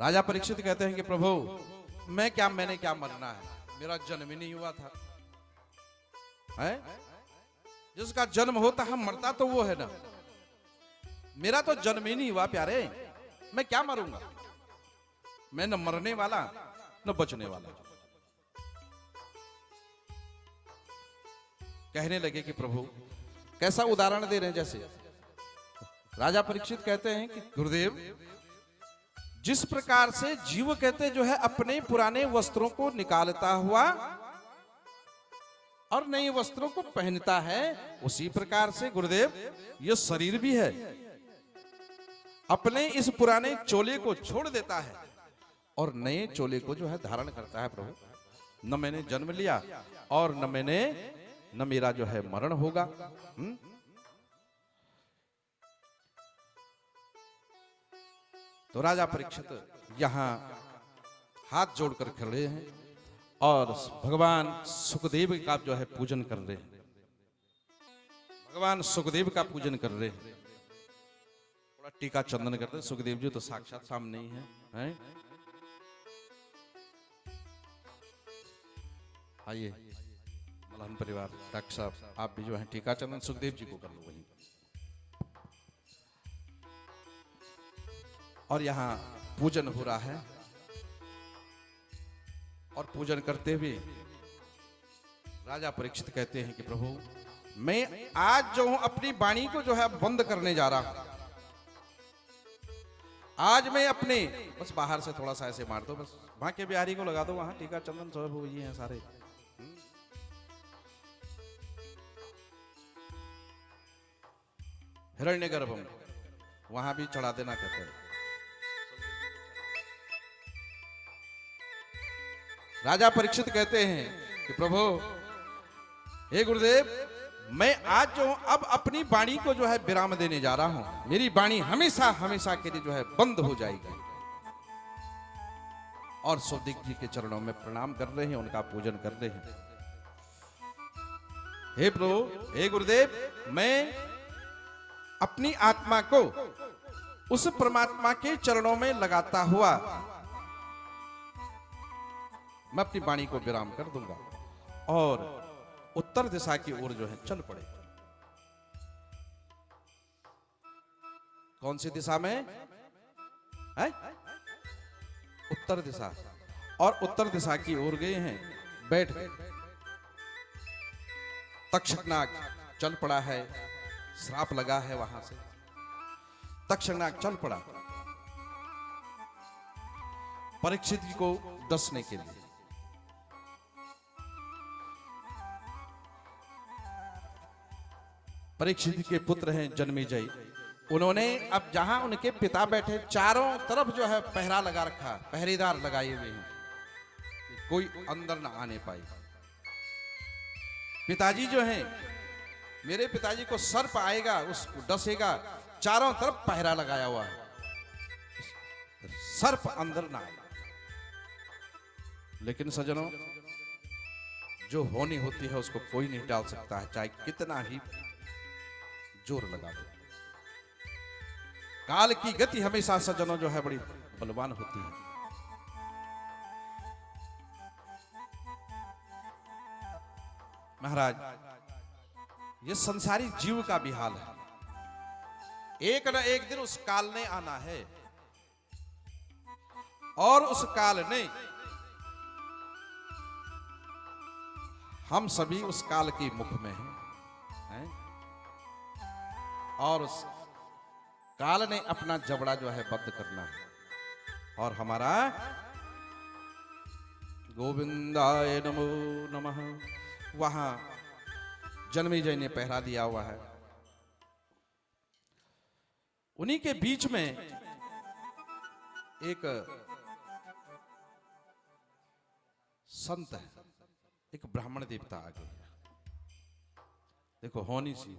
राजा परीक्षित कहते हैं कि प्रभु मैंने क्या मरना है, मेरा जन्म ही नहीं हुआ था। है जिसका जन्म होता है मरता तो वो है ना, मेरा तो जन्म ही नहीं हुआ प्यारे, मैं क्या मरूंगा, मैं न मरने वाला न बचने वाला। कहने लगे कि प्रभु कैसा उदाहरण दे रहे हैं। जैसे राजा परीक्षित कहते हैं कि गुरुदेव, जिस प्रकार से जीव कहते जो है अपने पुराने वस्त्रों को निकालता हुआ और नए वस्त्रों को पहनता है, उसी प्रकार से गुरुदेव यह शरीर भी है, अपने इस पुराने चोले को छोड़ देता है और नए चोले को जो है धारण करता है। प्रभु न मैंने जन्म लिया और न मेरा जो है मरण होगा। तो राजा परीक्षित यहां हाथ जोड़कर खड़े हैं और भगवान सुखदेव का जो है पूजन कर रहे हैं, भगवान सुखदेव का पूजन कर रहे हैं, थोड़ा टीका चंदन करते हैं। सुखदेव जी तो साक्षात सामने ही हैं। आइए मलहन परिवार, डॉक्टर साहब आप भी जो है टीका चंदन सुखदेव जी को कर लो वहीं। और यहाँ पूजन हो रहा है और पूजन करते हुए राजा परीक्षित कहते हैं कि प्रभु मैं आज जो हूं अपनी वाणी को जो है बंद करने जा रहा हूं। आज मैं अपने बस बाहर से थोड़ा सा ऐसे मार दो, बस वहां के बिहारी को लगा दो, वहां टीका चंदन सब हो ये हैं सारे। हिरण्यगर्भम वहां भी चढ़ा देना कहते हैं। राजा परीक्षित कहते हैं कि प्रभु हे गुरुदेव, मैं आज जो अब अपनी वाणी को जो है विराम देने जा रहा हूं, मेरी वाणी हमेशा हमेशा के लिए जो है बंद हो जाएगी। और सुखदेव जी के चरणों में प्रणाम कर रहे हैं, उनका पूजन कर रहे हैं। हे प्रभु हे गुरुदेव, मैं अपनी आत्मा को उस परमात्मा के चरणों में लगाता हुआ मैं अपनी वाणी को विराम कर दूंगा और उत्तर दिशा की ओर जो है चल पड़े। कौन सी दिशा में है? उत्तर दिशा। और उत्तर दिशा की ओर गए हैं, बैठ गए। तक्षकनाग चल पड़ा है, श्राप लगा है वहां से। तक्षकनाग चल पड़ा परीक्षित जी को डसने के लिए। परीक्षित के पुत्र हैं जन्मेजय, उन्होंने अब जहां उनके पिता बैठे चारों तरफ जो है पहरा लगा रखा, पहरेदार लगाए हुए हैं, कोई अंदर ना आने पाए। पिताजी जो हैं, मेरे पिताजी को सर्प आएगा उसको डसेगा, चारों तरफ पहरा लगाया हुआ है, सर्प अंदर ना आए। लेकिन सज्जनों, जो होनी होती है उसको कोई नहीं टाल सकता है, चाहे कितना ही जोर लगा दो। काल की गति हमेशा सज्जनों जो है बड़ी बलवान होती है। महाराज, ये संसारी जीव का भी हाल है। एक न एक दिन उस काल ने आना है और उस काल ने हम सभी उस काल के मुख में हैं, और उस काल ने अपना जबड़ा जो है बंद करना है। और हमारा गोविंदाय नमो नमः वहां जन्मेजय ने पहरा दिया हुआ है। उन्हीं के बीच में एक संत है, एक ब्राह्मण देवता आ गए। देखो होनी सी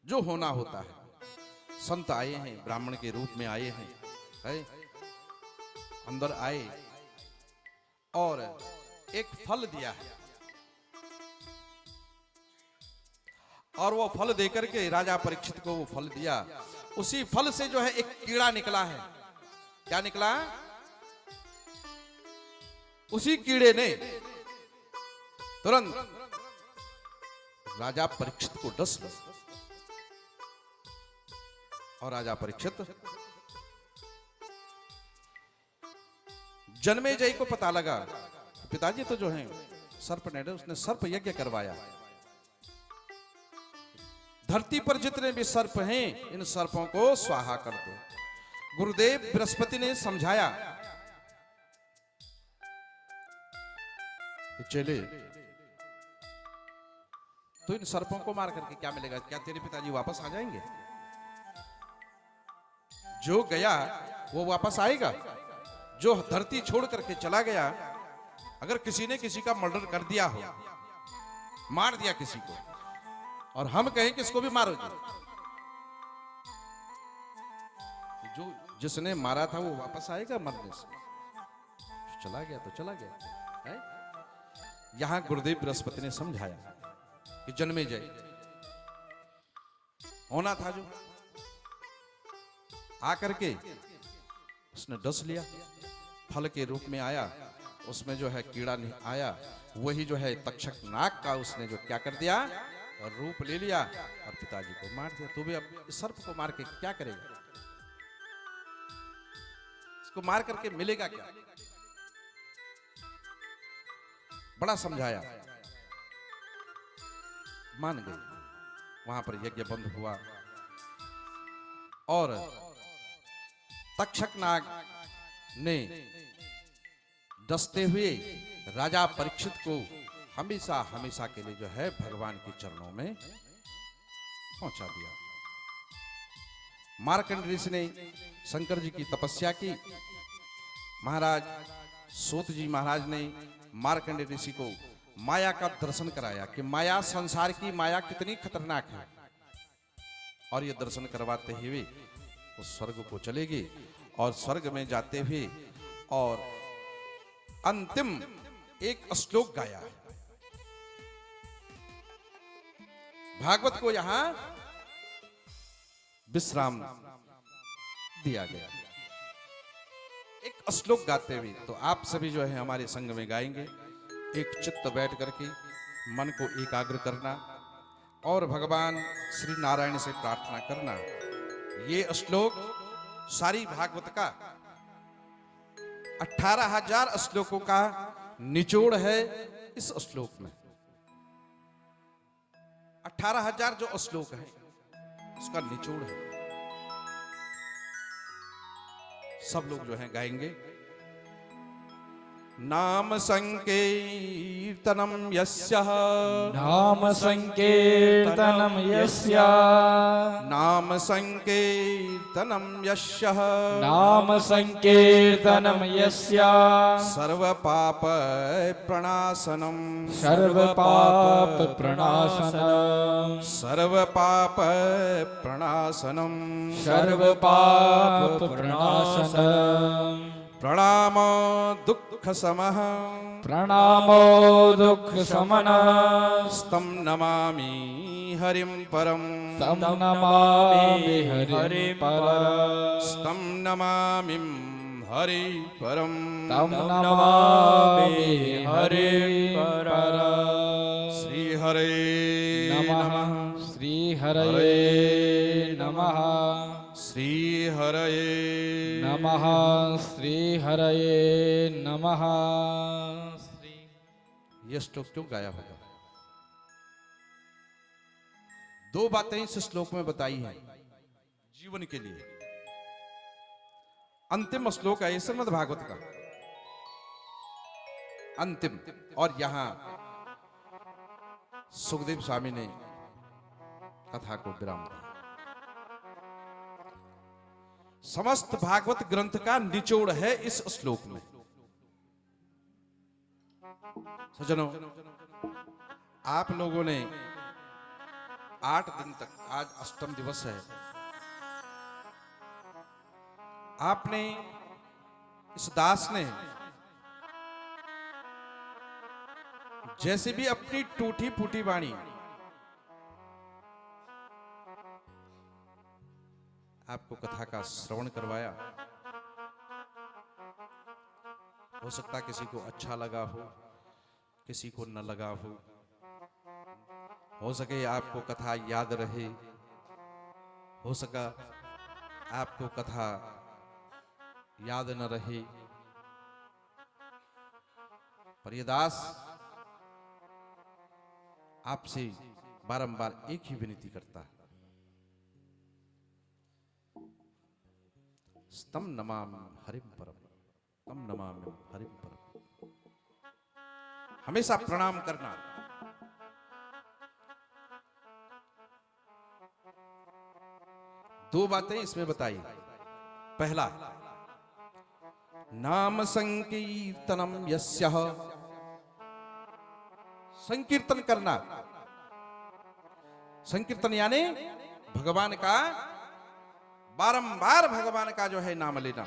जो होना होता है। संत आए हैं, ब्राह्मण के रूप में आए हैं, अंदर आए और एक फल दिया है। और वो फल देकर के राजा परीक्षित को वो फल दिया। उसी फल से जो है एक कीड़ा निकला है। क्या निकला? उसी कीड़े ने तुरंत राजा परीक्षित को डस लिया। और राजा परीक्षित जन्मेजय को पता लगा पिताजी तो जो है सर्प ने, उसने सर्प यज्ञ करवाया। धरती पर जितने भी सर्प हैं इन सर्पों को स्वाहा कर दो। गुरुदेव बृहस्पति ने समझाया कि चले तो इन सर्पों को मार करके क्या मिलेगा? क्या तेरे पिताजी वापस आ जाएंगे? जो गया वो वापस आएगा? जो धरती छोड़ करके चला गया, अगर किसी ने किसी का मर्डर कर दिया हो, मार दिया किसी को, और हम कहें कि इसको भी मारोगे, जो जिसने मारा था वो वापस आएगा मरने से? चला गया तो चला गया है? यहां गुरुदेव बृहस्पति ने समझाया कि जन्मेजय होना था जो आकर के उसने डस लिया, फल के रूप में आया, उसमें जो है कीड़ा नहीं आया, वही जो है तक्षक नाग का उसने जो क्या कर दिया और रूप ले लिया और पिताजी को मार दिया। तो भी अब सर्प को मार के क्या करेगा? इसको मार करके मिलेगा क्या? बड़ा समझाया, मान गए। वहां पर यज्ञ बंद हुआ और तक्षक नाग ने डसते हुए राजा परीक्षित को हमेशा हमेशा के लिए जो है भगवान के चरणों में पहुंचा दिया। मार्कंड ऋषि ने शंकर जी की तपस्या की। महाराज सूत जी महाराज ने मार्कंड ऋषि को माया का दर्शन कराया कि माया, संसार की माया कितनी खतरनाक है, और ये दर्शन करवाते हुए वो स्वर्ग को चलेगी। और स्वर्ग में जाते हुए और अंतिम एक श्लोक गाया। भागवत को यहां विश्राम दिया गया एक श्लोक गाते हुए। तो आप सभी जो है हमारे संग में गाएंगे। एक चित्त बैठ करके मन को एकाग्र करना और भगवान श्री नारायण से प्रार्थना करना। ये श्लोक सारी भागवत का 18,000 श्लोकों का निचोड़ है। इस श्लोक में 18,000 जो श्लोक है उसका निचोड़ है। सब लोग जो हैं गाएंगे। नाम संकीर्तनम यस्यः, नाम संकीर्तनम यस्य, नाम संकीर्तनम यस्यः, नाम संकीर्तनम यस्य, सर्व पाप प्रणाशनम, सर्व पाप प्रणाशनम, सर्व पाप प्रणाशनम, सर्व पाप प्रणाशनम, प्रणामो दुःख समः, प्रणामो दुःख शमनः, तं नमामि हरिं परम, तं नमामि हरिं परम्, तं नमामि हरि परम, तं नमामि हरिं परम्। श्री हरे नमः, श्री हरये नमः, श्री हरये नमः, श्री हरये नमः। यह श्लोक क्यों गाया होगा? दो बातें इस श्लोक में बताई हैं जीवन के लिए। अंतिम श्लोक है श्रीमद् भागवत का अंतिम, और यहां सुखदेव स्वामी ने कथा को विराम दिया। समस्त भागवत ग्रंथ का निचोड़ है इस श्लोक में। सज्जनों, आप लोगों ने 8 दिन तक, आज अष्टम दिवस है, आपने, इस दास ने जैसे भी अपनी टूटी फूटी वाणी आपको कथा का श्रवण करवाया। हो सकता किसी को अच्छा लगा हो, किसी को न लगा हो सके आपको कथा याद रहे, हो सका आपको कथा याद न रहे, पर ये दास आपसे बारंबार एक ही विनती करता है, स्तम नमामि हरिम परम, तम नमामि हरिम परम। हमेशा प्रणाम करना। दो बातें इसमें बताई। पहला, नाम संकीर्तनम यस्यः, संकीर्तन करना। संकीर्तन यानी भगवान का बारंबार भगवान का जो है नाम लेना,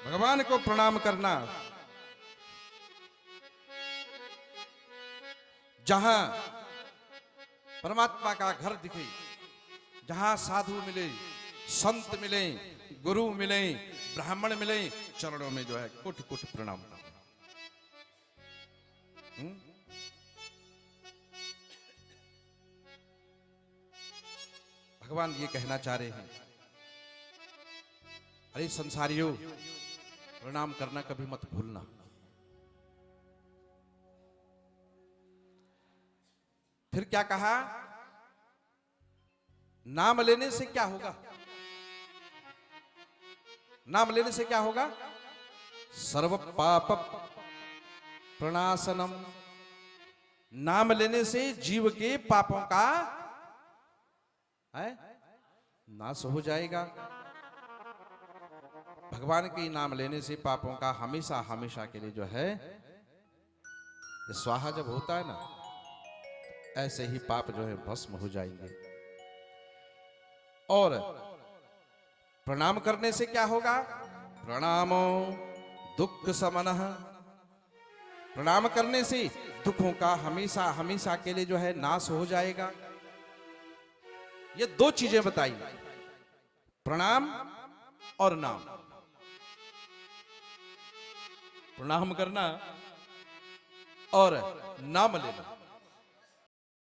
भगवान को प्रणाम करना। जहां परमात्मा का घर दिखे, जहां साधु मिले, संत मिले, गुरु मिले, ब्राह्मण मिले, चरणों में जो है कोटि कोटि प्रणाम करना। भगवान ये कहना चाह रहे हैं, अरे संसारियों, प्रणाम करना कभी मत भूलना। फिर क्या कहा? नाम लेने से क्या होगा? नाम लेने से क्या होगा? सर्व पाप प्रणाशनम। नाम लेने से जीव के पापों का है नाश हो जाएगा। भगवान के नाम लेने से पापों का हमेशा हमेशा के लिए जो है ये स्वाहा जब होता है ना, ऐसे ही पाप जो है भस्म हो जाएंगे। और प्रणाम करने से क्या होगा? प्रणामो दुख समनः। प्रणाम करने से दुखों का हमेशा हमेशा के लिए जो है नाश हो जाएगा। ये दो चीजें बताई, प्रणाम और नाम। प्रणाम करना और नाम लेना।